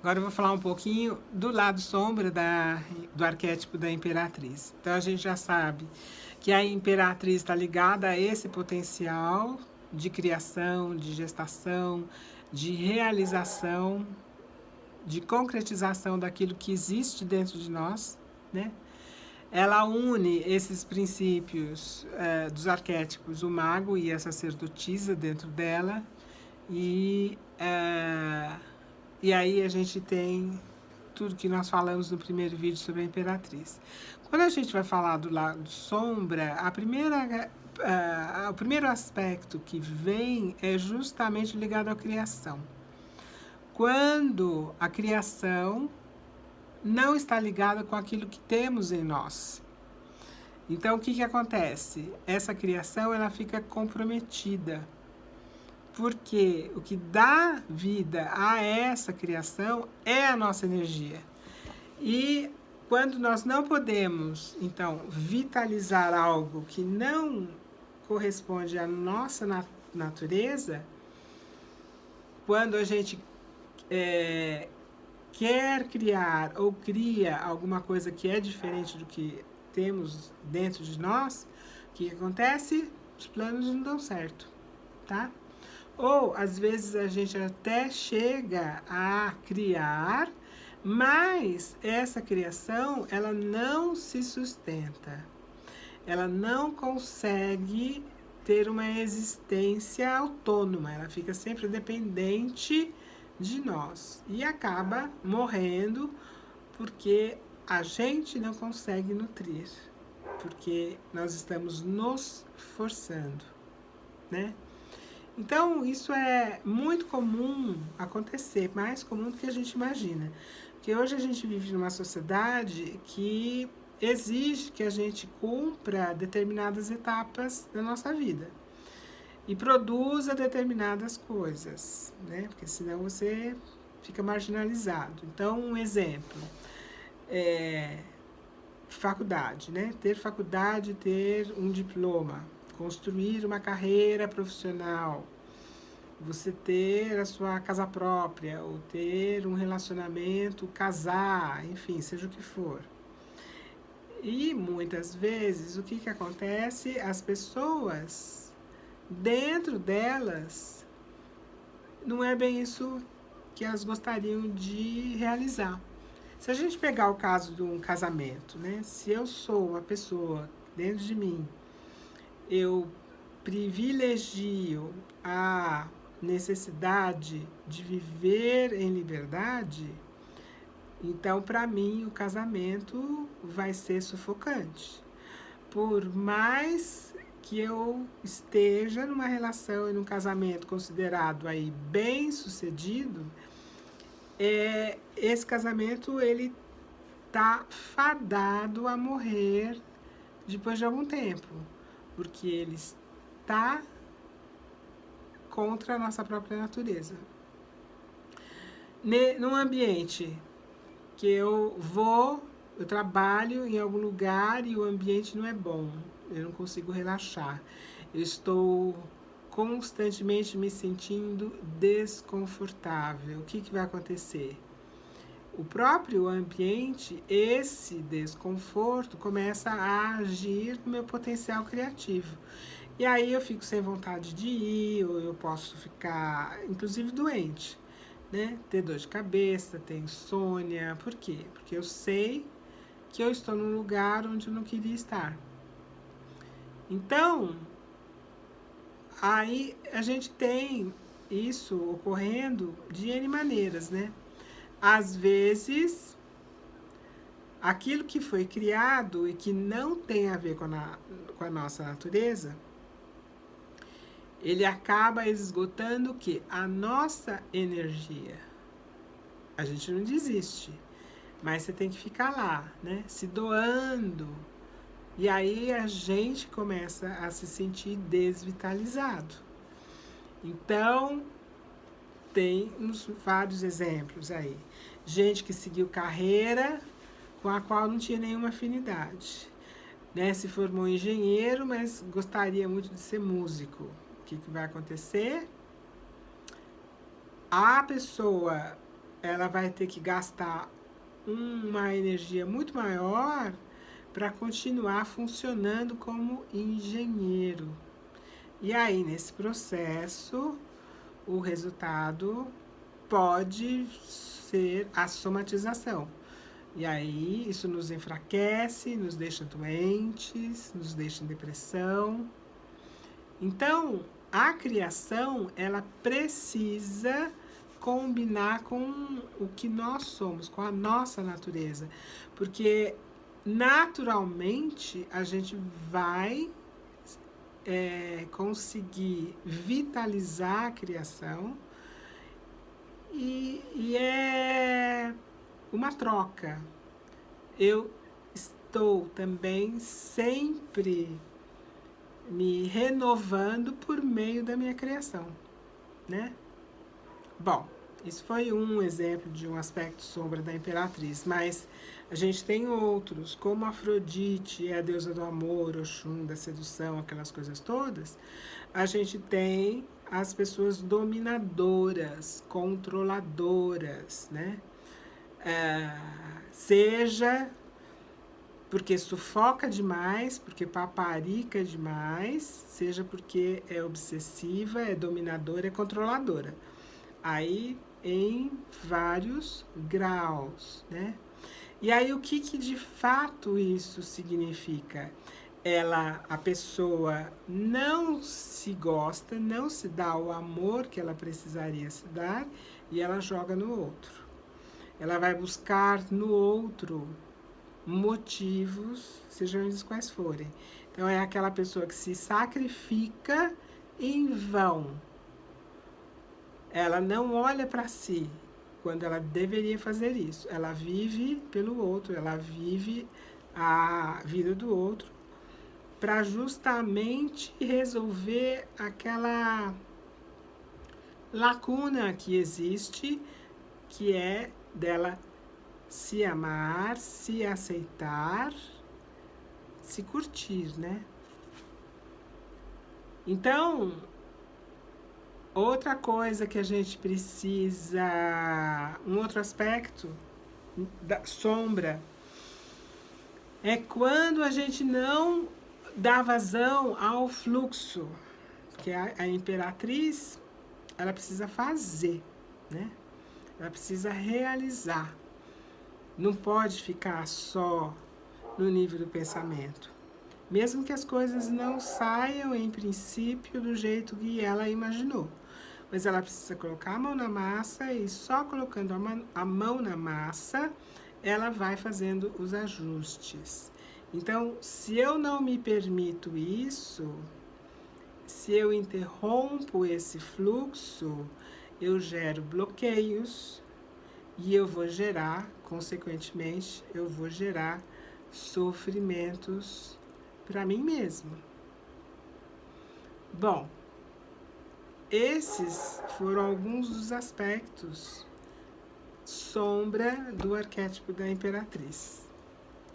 Agora eu vou falar um pouquinho do lado sombra do arquétipo da imperatriz. Então a gente já sabe que a imperatriz está ligada a esse potencial de criação, de gestação, de realização, de concretização daquilo que existe dentro de nós, né? Ela une esses princípios dos arquétipos, o mago e a sacerdotisa dentro dela, e, e aí a gente tem tudo que nós falamos no primeiro vídeo sobre a imperatriz. Quando a gente vai falar do lado sombra, o primeiro aspecto que vem é justamente ligado à criação. Quando a criação não está ligada com aquilo que temos em nós. Então, o que acontece? Essa criação ela fica comprometida, porque o que dá vida a essa criação é a nossa energia. E quando nós não podemos, então, vitalizar algo que não corresponde à nossa natureza, quando a gente quer criar ou cria alguma coisa que é diferente do que temos dentro de nós, o que acontece? Os planos não dão certo, tá? Ou, às vezes, a gente até chega a criar, mas essa criação, ela não se sustenta. Ela não consegue ter uma existência autônoma, ela fica sempre dependente de nós e acaba morrendo porque a gente não consegue nutrir, porque nós estamos nos forçando, né? Então, isso é muito comum acontecer, mais comum do que a gente imagina. Porque hoje a gente vive numa sociedade que exige que a gente cumpra determinadas etapas da nossa vida e produza determinadas coisas, né? Porque senão você fica marginalizado. Então, um exemplo, faculdade, né? Ter faculdade, ter um diploma, construir uma carreira profissional, você ter a sua casa própria, ou ter um relacionamento, casar, enfim, seja o que for. E muitas vezes o que acontece? As pessoas, dentro delas, não é bem isso que elas gostariam de realizar. Se a gente pegar o caso de um casamento, né? Se eu sou uma pessoa dentro de mim, eu privilegio a necessidade de viver em liberdade, então para mim o casamento vai ser sufocante. Por mais que eu esteja numa relação e num casamento considerado aí bem sucedido, esse casamento ele tá fadado a morrer depois de algum tempo, porque ele está contra a nossa própria natureza. Num ambiente que eu trabalho em algum lugar e o ambiente não é bom, eu não consigo relaxar, eu estou constantemente me sentindo desconfortável. O que vai acontecer? O próprio ambiente, esse desconforto, começa a agir no meu potencial criativo. E aí eu fico sem vontade de ir, ou eu posso ficar, inclusive, doente, né? Ter dor de cabeça, ter insônia. Por quê? Porque eu sei que eu estou num lugar onde eu não queria estar. Então, aí a gente tem isso ocorrendo de N maneiras, né? Às vezes, aquilo que foi criado e que não tem a ver com a nossa natureza, ele acaba esgotando o quê? A nossa energia. A gente não desiste, mas você tem que ficar lá, né? Se doando. E aí a gente começa a se sentir desvitalizado. Então, tem vários exemplos aí. Gente que seguiu carreira com a qual não tinha nenhuma afinidade, né? Se formou engenheiro, mas gostaria muito de ser músico. O que vai acontecer? A pessoa ela vai ter que gastar uma energia muito maior para continuar funcionando como engenheiro. E aí, nesse processo, o resultado pode ser a somatização. E aí, isso nos enfraquece, nos deixa doentes, nos deixa em depressão. Então, a criação, ela precisa combinar com o que nós somos, com a nossa natureza. Porque, naturalmente, a gente vai conseguir vitalizar a criação e é uma troca. Eu estou também sempre me renovando por meio da minha criação, né? Bom, isso foi um exemplo de um aspecto sombra da Imperatriz, mas a gente tem outros, como Afrodite, a deusa do amor, Oxum, da sedução, aquelas coisas todas. A gente tem as pessoas dominadoras, controladoras, né? Seja porque sufoca demais, porque paparica demais, seja porque é obsessiva, é dominadora, é controladora. Aí em vários graus, né? E aí o que de fato isso significa? A pessoa não se gosta, não se dá o amor que ela precisaria se dar e ela joga no outro. Ela vai buscar no outro motivos, sejam eles quais forem. Então é aquela pessoa que se sacrifica em vão. Ela não olha para si quando ela deveria fazer isso. Ela vive pelo outro, ela vive a vida do outro para justamente resolver aquela lacuna que existe, que é dela se amar, se aceitar, se curtir, né? Então, outra coisa que a gente precisa, um outro aspecto da sombra, é quando a gente não dá vazão ao fluxo, que a Imperatriz, ela precisa fazer, né? Ela precisa realizar. Não pode ficar só no nível do pensamento. Mesmo que as coisas não saiam, em princípio, do jeito que ela imaginou. Mas ela precisa colocar a mão na massa e só colocando a mão na massa, ela vai fazendo os ajustes. Então, se eu não me permito isso, se eu interrompo esse fluxo, eu gero bloqueios e eu vou gerar, consequentemente, eu vou gerar sofrimentos para mim mesmo. Bom, esses foram alguns dos aspectos sombra do arquétipo da Imperatriz.